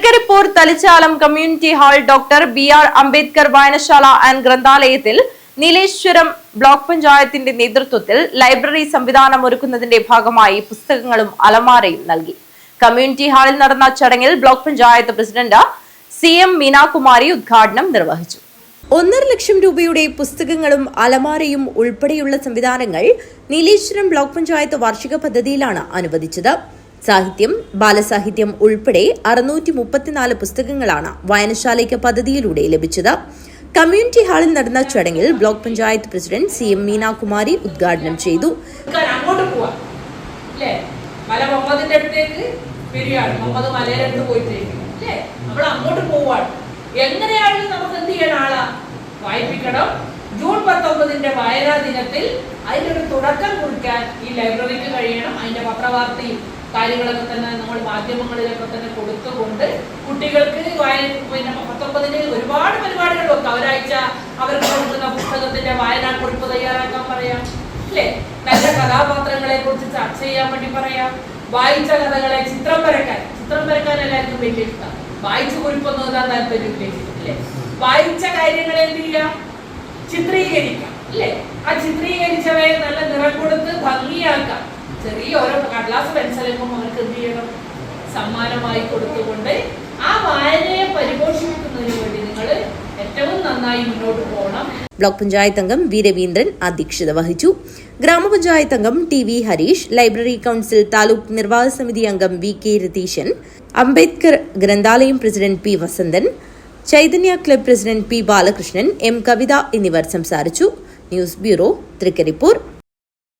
Trikaripur Thalichalam community hall doctor B R. Ambedkar വായനശാല and ഗ്രന്ഥാലയത്തിൽ Nileshwaram block പഞ്ചായത്തിന്റെ നേതൃത്വത്തിൽ ലൈബ്രറി സംവിധാനം ഒരുക്കുന്നതിന്റെ ഭാഗമായി പുസ്തകങ്ങളും അലമാരയും നൽകി. കമ്മ്യൂണിറ്റി ഹാളിൽ നടന്ന ചടങ്ങിൽ block panchayat president CM Meenakumari ഉദ്ഘാടനം നിർവഹിച്ചു. 1.5 ലക്ഷം രൂപയുടെ പുസ്തകങ്ങളും അലമാരയും ഉൾപ്പെടെയുള്ള സംവിധാനങ്ങൾ നീലേശ്വരം ബ്ലോക്ക് പഞ്ചായത്ത് വാർഷിക പദ്ധതിയിലാണ് അനുവദിച്ചത്. സാഹിത്യം, ബാലസാഹിത്യം ഉൾപ്പെടെ 634 പുസ്തകങ്ങളാണ് വായനശാലയ്ക്ക് പദ്ധതിയിലൂടെ ലഭിച്ചത്. കമ്മ്യൂണിറ്റി ഹാളിൽ നടന്ന ചടങ്ങിൽ block panchayat president CM Meenakumari ഉദ്ഘാടനം ചെയ്തു. എങ്ങനെയാണ് നമുക്ക് എന്ത് ചെയ്യണം? ആളാ വായിപ്പിക്കണം. ജൂൺ 19 വായനാ ദിനത്തിൽ അതിനൊരു തുടക്കം കുറിക്കാൻ ഈ ലൈബ്രറിക്ക് കഴിയണം. അതിന്റെ പത്രവാർത്തയും കാര്യങ്ങളൊക്കെ തന്നെ നമ്മൾ മാധ്യമങ്ങളിലൊക്കെ തന്നെ കൊടുത്തുകൊണ്ട് കുട്ടികൾക്ക് പിന്നെ 19 ഒരുപാട് പരിപാടികൾ വെക്കാം. ഒരാഴ്ച അവർക്ക് കൊടുക്കുന്ന പുസ്തകത്തിന്റെ വായനാക്കുറിപ്പ് തയ്യാറാക്കാൻ പറയാം, അല്ലേ? നല്ല കഥാപാത്രങ്ങളെ കുറിച്ച് ചർച്ച ചെയ്യാൻ വേണ്ടി പറയാം. വായിച്ച കഥകളെ ചിത്രം വരക്കാൻ എല്ലാവർക്കും വലിയ ഇഷ്ടം. വായിച്ചു കുറിപ്പൊന്നും എഴുതാൻ താല്പര്യമില്ലേ? വായിച്ച കാര്യങ്ങളെ എന്ത് ചെയ്യാം? ചിത്രീകരിക്കാം, അല്ലേ? ആ ചിത്രീകരിച്ചവയെ നല്ല നിറം കൊടുത്ത് ഭംഗിയാക്കാം. ചെറിയ ഓരോ കടലാസ് പെൻസിലും അവർക്ക് എന്ത് ചെയ്യണം? സമ്മാനമായി കൊടുത്തുകൊണ്ട് ആ വായനയെ പരിപോഷിപ്പിക്കുന്നതിന് വേണ്ടി നിങ്ങൾ ഏറ്റവും നന്നായി മുന്നോട്ട് പോകണം. ബ്ലോക്ക് പഞ്ചായത്ത് അംഗം വി രവീന്ദ്രൻ അധ്യക്ഷത വഹിച്ചു. ഗ്രാമപഞ്ചായത്ത് അംഗം TV Harish, library council taluk നിർവാഹക സമിതി അംഗം VK രതീശൻ, അംബേദ്കർ ഗ്രന്ഥാലയം president P Vasanthan, Chaitanya club president P Balakrishnan, M Kavitha എന്നിവർ സംസാരിച്ചു. News bureau, Trikaripur.